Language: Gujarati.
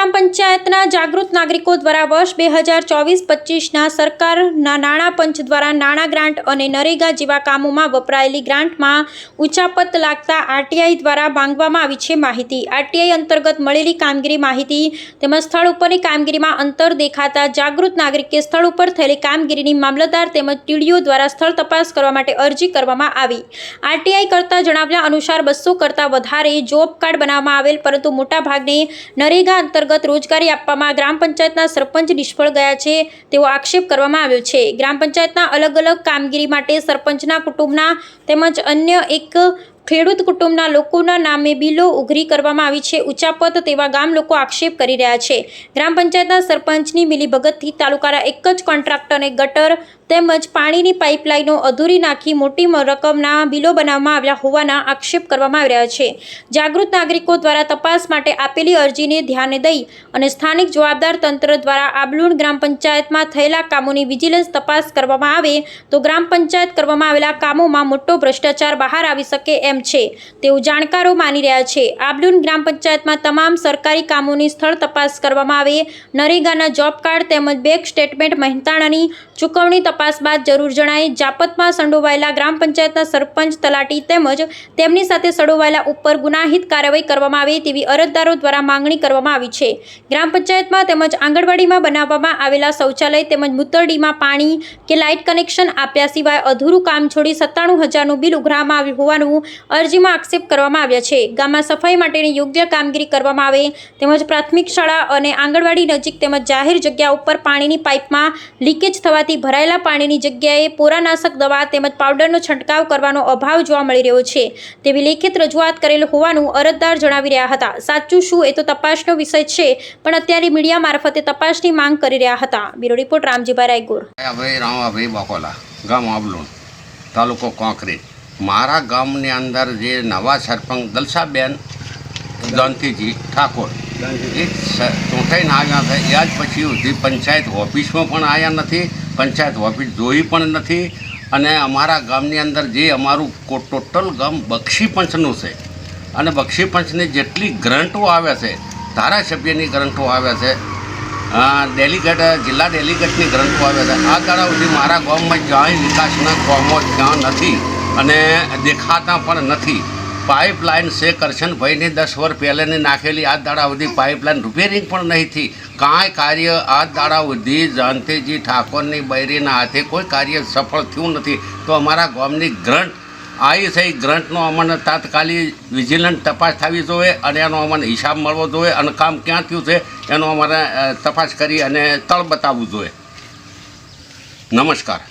ગ્રામ પંચાયતના જાગૃત નાગરિકો દ્વારા વર્ષ 2024-25ના સરકારના નાણાં પંચ દ્વારા નાણાં ગ્રાન્ટ અને નરેગા જેવા કામોમાં વપરાયેલી ગ્રાન્ટમાં ઉચાપત લાગતા આરટીઆઈ દ્વારા માંગવામાં આવી છે માહિતી। આરટીઆઈ અંતર્ગત મળેલી કામગીરી માહિતી તેમજ સ્થળ ઉપરની કામગીરીમાં અંતર દેખાતા જાગૃત નાગરિકે સ્થળ ઉપર થયેલી કામગીરીની મામલતદાર તેમજ ટીડીઓ દ્વારા સ્થળ તપાસ કરવા માટે અરજી કરવામાં આવી। આરટીઆઈ કરતા જણાવ્યા અનુસાર 200 કરતાં વધારે જોબ કાર્ડ બનાવવામાં આવેલ, પરંતુ મોટાભાગને નરેગા અંતર્ગત રોજગારી આપવામાં ગ્રામ પંચાયતના સરપંચ નિષ્ફળ ગયા છે તેવો આક્ષેપ કરવામાં આવ્યો છે। ગ્રામ પંચાયતના અલગ અલગ કામગીરી માટે સરપંચના કુટુંબના તેમજ અન્ય એક ખેડૂત કુટુંબના લોકોના નામે બિલો ઉઘરી કરવામાં આવી છે। ઉચાપત તેવા ગામ લોકો આક્ષેપ કરી રહ્યા છે। ગ્રામ પંચાયતના સરપંચની મિલીભગતથી તાલુકાના એક જ કોન્ટ્રાક્ટરને ગટર તેમજ પાણીની પાઇપલાઇનો અધૂરી નાખી મોટી રકમના બિલો બનાવવામાં આવ્યા હોવાના આક્ષેપ કરવામાં આવી રહ્યા છે। જાગૃત નાગરિકો દ્વારા તપાસ માટે આપેલી અરજીને ધ્યાને દઈ અને સ્થાનિક જવાબદાર તંત્ર દ્વારા આબલુણ ગ્રામ પંચાયતમાં થયેલા કામોની વિજિલન્સ તપાસ કરવામાં આવે તો ગ્રામ પંચાયત કરવામાં આવેલા કામોમાં મોટો ભ્રષ્ટાચાર બહાર આવી શકે એમ છે તેવું જાણકારો માની રહ્યા છે। આબલુણ ગ્રામ પંચાયતમાં તમામ સરકારી કામોની સ્થળ તપાસ કરવામાં આવે, નરેગાના જોબ કાર્ડ તેમજ બેંક સ્ટેટમેન્ટ મહેનતાણાની ચૂકવણી તપાસ બાદ જરૂર જણાય। જાપતમાં સંડોવાયેલા ગ્રામ પંચાયતના સરપંચ, તલાટી તેમજ તેમની સાથે સંડોવાયેલા ઉપર ગુનાહિત કાર્યવાહી કરવામાં આવે તેવી અરજદારો દ્વારા માંગણી કરવામાં આવી છે। ગ્રામ પંચાયતમાં તેમજ આંગણવાડીમાં બનાવવામાં આવેલા શૌચાલય તેમજ મૂતરડીમાં પાણી કે લાઇટ કનેક્શન આપ્યા સિવાય અધૂરું કામ છોડી 97,000નું બિલ ઉઘરાવવામાં આવ્યું હોવાનું અરજીમાં આક્ષેપ કરવામાં આવ્યા છે। ગામમાં સફાઈ માટેની યોગ્ય કામગીરી કરવામાં આવે તેમજ પ્રાથમિક શાળા અને આંગણવાડી નજીક તેમજ જાહેર જગ્યા ઉપર પાણીની પાઇપમાં લીકેજ થવાથી ભરાયેલા પાણીની જગ્યાએ પોરાનાશક દવા તેમજ પાવડરનો છંટકાવ કરવાનો અભાવ જોવા મળી રહ્યો છે તેવી લેખિત રજૂઆત કરેલ હોવાનું અરજદાર જણાવી રહ્યા હતા। સાચું શું એ તો તપાસનો વિષય છે, પણ અત્યારે મીડિયા મારફતે તપાસની માંગ કરી રહ્યા હતા। Bureau report Ramjibhai Raigor. રામાભાઈ બકોલા, ગામ આબલુણ, તાલુકો કોંકરેજ। મારા ગામની અંદર જે નવા સરપંચ દલસાબેન જયંતિજી ઠાકોર એ ચૂંટાઈને આવ્યા છે, યાદ પછી સુધી પંચાયત ઓફિસમાં પણ આવ્યા નથી, પંચાયત ઓફિસ જોઈ પણ નથી। અને અમારા ગામની અંદર જે અમારું ટોટલ ગામ બક્ષીપંચનું છે અને બક્ષીપંચની જેટલી ગ્રંટો આવે છે, ધારાસભ્યની ગ્રંટો આવે છે, ડેલિગેટ જિલ્લા ડેલિગેટની ગ્રંટો આવે છે, આ દાડા સુધી મારા ગામમાં ક્યાંય વિકાસના કામો ત્યાં નથી અને દેખાતા પણ નથી। પાઇપલાઇન છે કરશનભાઈની 10 વર્ષ પહેલાંની નાખેલી, આ દાડા સુધી પાઇપલાઇન રિપેરિંગ પણ નહીં થઈ। કાંઈ કાર્ય આ દાડા સુધી જયંતિજી ઠાકોરની બૈરીના હાથે કોઈ કાર્ય સફળ થયું નથી। તો અમારા ગામની ગ્રંટ આવી છે, ગ્રંટનો અમને તાત્કાલિક વિજિલન્ટ તપાસ થવી જોઈએ અને એનો અમને હિસાબ મળવો જોઈએ અને કામ ક્યાં થયું છે એનો અમારે તપાસ કરી અને તળ બતાવવું જોઈએ। નમસ્કાર।